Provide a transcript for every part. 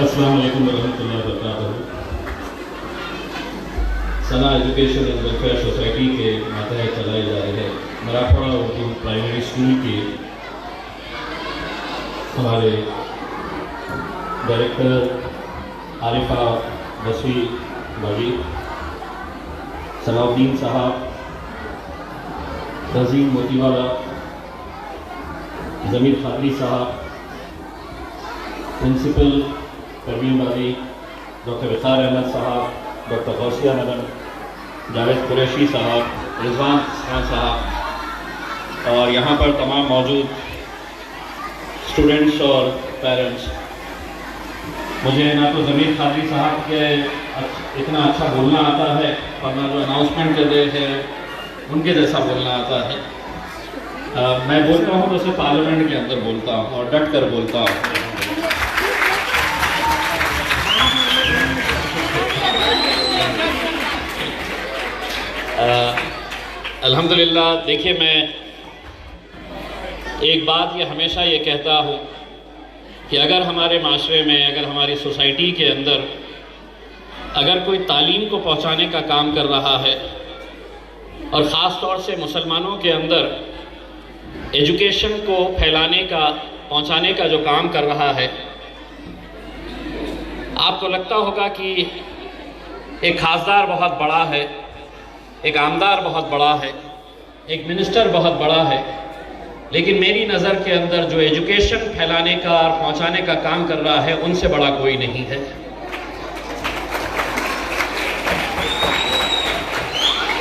السلام علیکم ورحمۃ اللہ وبرکاتہ۔ ثنا ایجوکیشن اینڈ ویلفیئر سوسائٹی کے ماتحت چلائی جا رہے مراٹھواڑہ اردو پرائمری اسکول کے ہمارے ڈائریکٹر عارفہ وسیع بھائی، صلاح الدین صاحب، نظیم موتی والا، ضمیر خادری صاحب، پرنسپل پروین بھائی، ڈاکٹر وقار احمد صاحب، ڈاکٹر غوثیہ نگر، جاوید قریشی صاحب، رضوان خان صاحب، اور یہاں پر تمام موجود اسٹوڈنٹس اور پیرنٹس۔ مجھے نہ تو ضمیر خادری صاحب کے اتنا اچھا بولنا آتا ہے اور نہ جو اناؤنسمنٹ کرتے ہیں ان کے جیسا بولنا آتا ہے۔ میں بولتا ہوں تو صرف پارلیمنٹ کے اندر بولتا ہوں اور ڈٹ کر بولتا ہوں۔ الحمدللہ، دیکھیے میں ایک بات ہمیشہ یہ کہتا ہوں کہ اگر ہمارے معاشرے میں، اگر ہماری سوسائٹی کے اندر اگر کوئی تعلیم کو پہنچانے کا کام کر رہا ہے اور خاص طور سے مسلمانوں کے اندر ایجوکیشن کو پھیلانے کا، پہنچانے کا جو کام کر رہا ہے، آپ کو لگتا ہوگا کہ ایک خاصدار بہت بڑا ہے، ایک آمدار بہت بڑا ہے، ایک منسٹر بہت بڑا ہے، لیکن میری نظر کے اندر جو ایجوکیشن پھیلانے کا اور پہنچانے کا کام کر رہا ہے ان سے بڑا کوئی نہیں ہے۔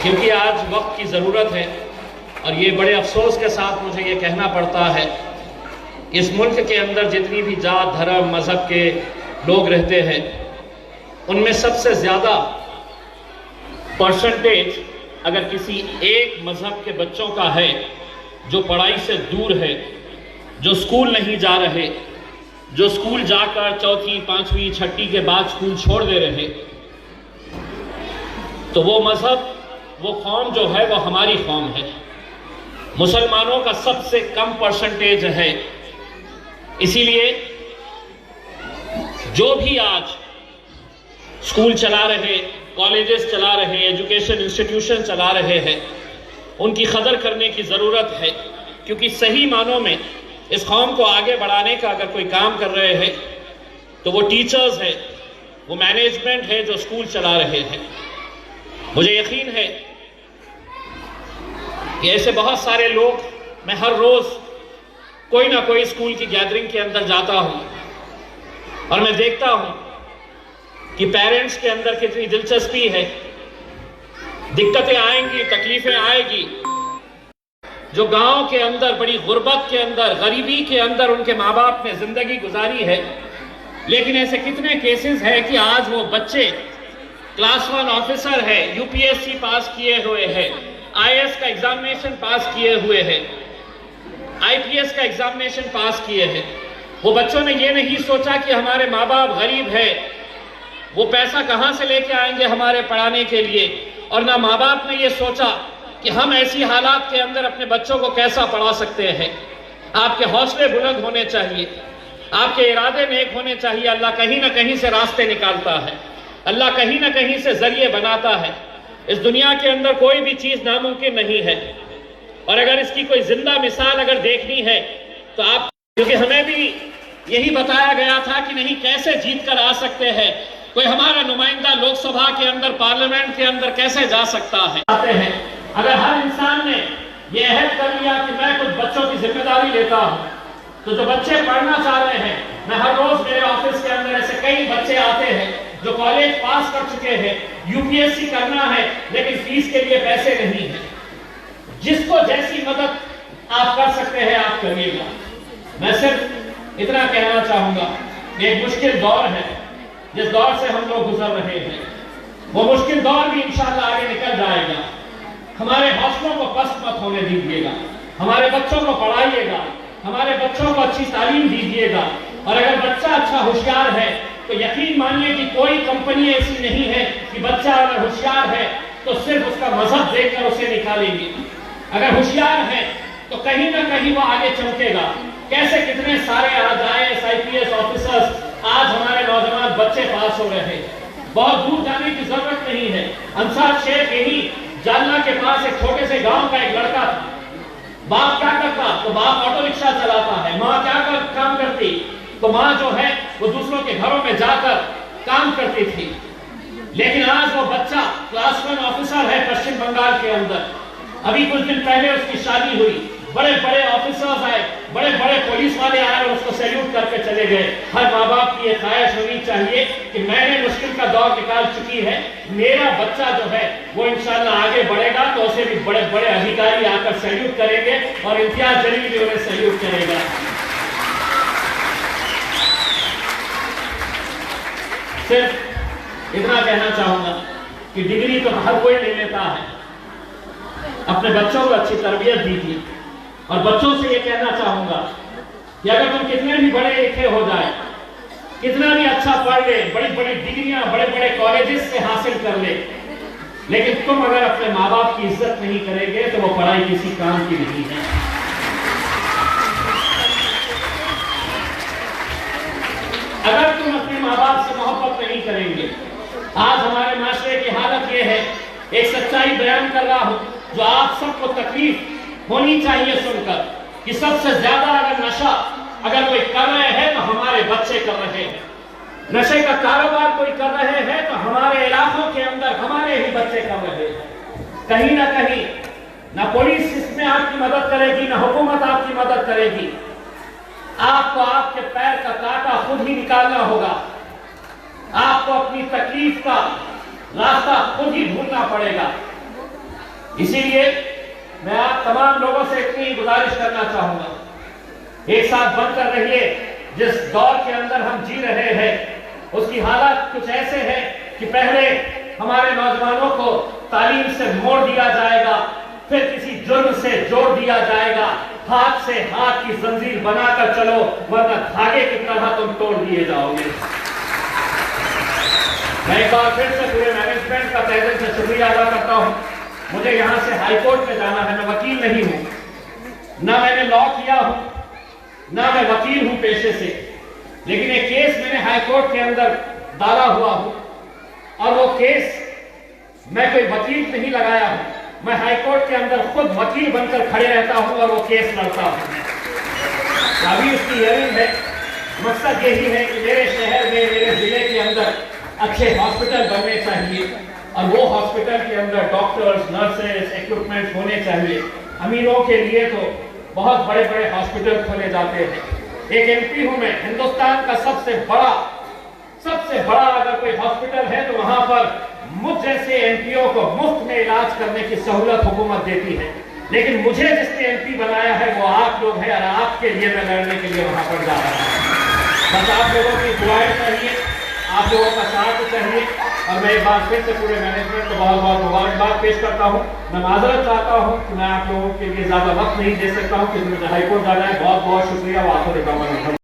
کیونکہ آج وقت کی ضرورت ہے، اور یہ بڑے افسوس کے ساتھ مجھے یہ کہنا پڑتا ہے، اس ملک کے اندر جتنی بھی ذات، دھرم، مذہب کے لوگ رہتے ہیں، ان میں سب سے زیادہ پرسنٹیج اگر کسی ایک مذہب کے بچوں کا ہے جو پڑھائی سے دور ہے، جو سکول نہیں جا رہے، جو سکول جا کر چوتھی، پانچویں، چھٹی کے بعد سکول چھوڑ دے رہے، تو وہ مذہب، وہ قوم جو ہے وہ ہماری قوم ہے۔ مسلمانوں کا سب سے کم پرسنٹیج ہے۔ اسی لیے جو بھی آج سکول چلا رہے، کالجز چلا رہے، ایجوکیشن انسٹیٹیوشن چلا رہے ہیں، ان کی قدر کرنے کی ضرورت ہے، کیونکہ صحیح معنوں میں اس قوم کو آگے بڑھانے کا اگر کوئی کام کر رہے ہیں تو وہ ٹیچرز ہیں، وہ مینجمنٹ ہے جو سکول چلا رہے ہیں۔ مجھے یقین ہے کہ ایسے بہت سارے لوگ، میں ہر روز کوئی نہ کوئی سکول کی گیدرنگ کے اندر جاتا ہوں اور میں دیکھتا ہوں کہ پیرنٹس کے اندر کتنی دلچسپی ہے۔ دقتیں آئیں گی، تکلیفیں آئیں گی، جو گاؤں کے اندر، بڑی غربت کے اندر، غریبی کے اندر ان کے ماں باپ نے زندگی گزاری ہے، لیکن ایسے کتنے کیسز ہیں کہ آج وہ بچے کلاس 1 آفیسر ہے، یو پی ایس سی پاس کیے ہوئے ہیں، آئی ایس کا ایگزامینیشن پاس کیے ہوئے ہیں، آئی پی ایس کا ایگزامینیشن پاس کیے ہیں۔ وہ بچوں نے یہ نہیں سوچا کہ ہمارے ماں باپ غریب ہے، وہ پیسہ کہاں سے لے کے آئیں گے ہمارے پڑھانے کے لیے، اور نہ ماں باپ نے یہ سوچا کہ ہم ایسی حالات کے اندر اپنے بچوں کو کیسا پڑھا سکتے ہیں۔ آپ کے حوصلے بلند ہونے چاہیے، آپ کے ارادے نیک ہونے چاہیے۔ اللہ کہیں نہ کہیں سے راستے نکالتا ہے، اللہ کہیں نہ کہیں سے ذریعے بناتا ہے۔ اس دنیا کے اندر کوئی بھی چیز ناممکن نہیں ہے، اور اگر اس کی کوئی زندہ مثال اگر دیکھنی ہے تو آپ، کیونکہ ہمیں بھی یہی بتایا گیا تھا کہ نہیں کیسے جیت کر آ سکتے ہیں، کوئی ہمارا نمائندہ لوک سبھا کے اندر، پارلیمنٹ کے اندر کیسے جا سکتا ہے۔ اگر ہر انسان نے یہ عہد کر لیا کہ میں کچھ بچوں کی ذمہ داری لیتا ہوں، تو جو بچے پڑھنا چاہ رہے ہیں، میں ہر روز میرے آفس کے اندر ایسے کئی بچے آتے ہیں جو کالج پاس کر چکے ہیں، یو پی ایس سی کرنا ہے لیکن فیس کے لیے پیسے نہیں ہیں۔ جس کو جیسی مدد آپ کر سکتے ہیں آپ کریے گا۔ میں صرف اتنا کہنا چاہوں گا کہ ایک مشکل دور ہے جس دور سے ہم لوگ گزر رہے ہیں، وہ مشکل دور بھی انشاءاللہ آگے نکل جائے گا۔ ہمارے حوصلوں کو پست مت ہونے دیجیے گا، ہمارے بچوں کو پڑھائیے گا، ہمارے بچوں کو اچھی تعلیم دیجیے گا، اور اگر بچہ اچھا ہوشیار ہے تو یقین مانیے کہ کوئی کمپنی ایسی نہیں ہے کہ بچہ اگر ہوشیار ہے تو صرف اس کا مذہب دیکھ کر اسے نکالیں گے۔ اگر ہوشیار ہے تو کہیں نہ کہیں وہ آگے چمکے گا۔ کیسے کتنے سارے آج I S I P S officers آج ہمارے نوجوان بچے پاس ہو رہے ہیں. بہت دور جانے کی ضرورت نہیں ہے. انصار شیخ یہی جالنا کے پاس ایک چھوٹے سے گاؤں کا ایک لڑکا تھا. باپ کیا کرتا تو باپ آٹو رکشہ چلاتا ہے. ماں کیا کام کرتی تو ماں جو ہے وہ دوسروں کے گھروں میں جا کر کام کرتی تھی. لیکن آج وہ بچہ کلاس 1 آفیسر ہے پشچم بنگال کے اندر. ابھی کچھ دن پہلے اس کی شادی ہوئی. بڑے بڑے آفیسرز آئے, بڑے بڑے پولیس والے آئے اور اس کو سیلیوٹ کر کے چلے گئے. ہر ماں باپ کی یہ خواہش ہونی چاہیے کہ میں نے مشکل کا دور نکال چکی ہے, میرا بچہ جو ہے وہ انشاءاللہ آگے بڑھے گا تو اسے بھی بڑے بڑے ادھیکاری آ کر سیلیوٹ کریں گے اور امتیاز جلیل بھی انہیں سیلیوٹ کرے گا. صرف اتنا کہنا چاہوں گا کہ ڈگری تو ہر کوئی لے لیتا ہے. اپنے بچوں کو اچھی تربیت دیجیے اور بچوں سے یہ کہنا چاہوں گا کہ اگر تم کتنے بھی بڑے لکھے ہو جائے, کتنا بھی اچھا پڑھ لے, بڑی بڑی ڈگریاں بڑے بڑے کالجز سے حاصل کر لے, لیکن تم اگر اپنے ماں باپ کی عزت نہیں کرے گے تو وہ پڑھائی کسی کام کی نہیں ہے. اگر تم اپنے ماں باپ سے محبت نہیں کریں گے, آج ہمارے معاشرے کی حالت یہ ہے, ایک سچائی بیان کر رہا ہوں جو آپ سب کو تکلیف ہونی چاہیے سن کر, کہ سب سے زیادہ اگر نشہ اگر کوئی کر رہے ہیں تو ہمارے بچے کر رہے ہیں. نشے کا کاروبار کوئی کر رہے ہیں تو ہمارے علاقوں کے اندر ہمارے ہی بچے کر رہے ہیں. کہیں نہ کہیں نہ پولیس اس میں آپ کی مدد کرے گی, نہ حکومت آپ کی مدد کرے گی. آپ کو آپ کے پیر کا کانٹا خود ہی نکالنا ہوگا. آپ کو اپنی تکلیف کا راستہ خود ہی ڈھونڈنا پڑے گا. اسی لیے میں آپ تمام لوگوں سے اتنی گزارش کرنا چاہوں گا, ایک ساتھ بن کر رہیے. جس دور کے اندر ہم جی رہے ہیں اس کی حالت کچھ ایسے ہے کہ پہلے ہمارے نوجوانوں کو تعلیم سے موڑ دیا جائے گا, پھر کسی جرم سے جوڑ دیا جائے گا, ہاتھ سے ہاتھ کی زنجیر بنا کر چلو ورنہ دھاگے کی طرح تم توڑ دیے جاؤ گے. میں ایک بار پھر سے پورے مینجمنٹ کا تہہ دل سے شکریہ ادا کرتا ہوں. مجھے یہاں سے ہائی کورٹ میں جانا ہے, میں وکیل نہیں ہوں, نہ میں نے لاء کیا ہوں, نہ میں وکیل ہوں پیشے سے, لیکن ایک کیس میں نے ہائی کورٹ کے اندر ڈالا ہوا ہوں اور وہ کیس میں کوئی وکیل نہیں لگایا ہوں, میں ہائی کورٹ کے اندر خود وکیل بن کر کھڑے رہتا ہوں اور وہ کیس لڑتا ہوں. ابھی اس کی ہیئرنگ ہے. مقصد یہی ہے کہ میرے شہر میں, میرے ضلع کے اندر اچھے ہاسپٹل بننے چاہیے اور وہ ہاسپٹل کے اندر ڈاکٹرز, نرسز, ایکوپمنٹس ہونے چاہیے. امیروں کے لیے تو بہت بڑے بڑے ہاسپٹل کھولے جاتے ہیں. ایک ایم پی ہوں میں, ہندوستان کا سب سے بڑا اگر کوئی ہاسپٹل ہے تو وہاں پر مجھ جیسے ایم پیوں کو مفت میں علاج کرنے کی سہولت حکومت دیتی ہے. لیکن مجھے جس نے ایم پی بنایا ہے وہ آپ لوگ ہیں اور آپ کے لیے میں لڑنے کے لیے وہاں پر جا رہا ہوں. بس آپ لوگوں کی دعائیں چاہیے, آپ لوگوں کا ساتھ چاہیے. اور میں ایک بار پھر سے پورے مینجمنٹ کو بہت بہت مبارکباد پیش کرتا ہوں. میں معذرت چاہتا ہوں کہ میں آپ لوگوں کے لیے زیادہ وقت نہیں دے سکتا ہوں, کہ مجھے ہائی کورٹ جانا ہے. بہت بہت شکریہ.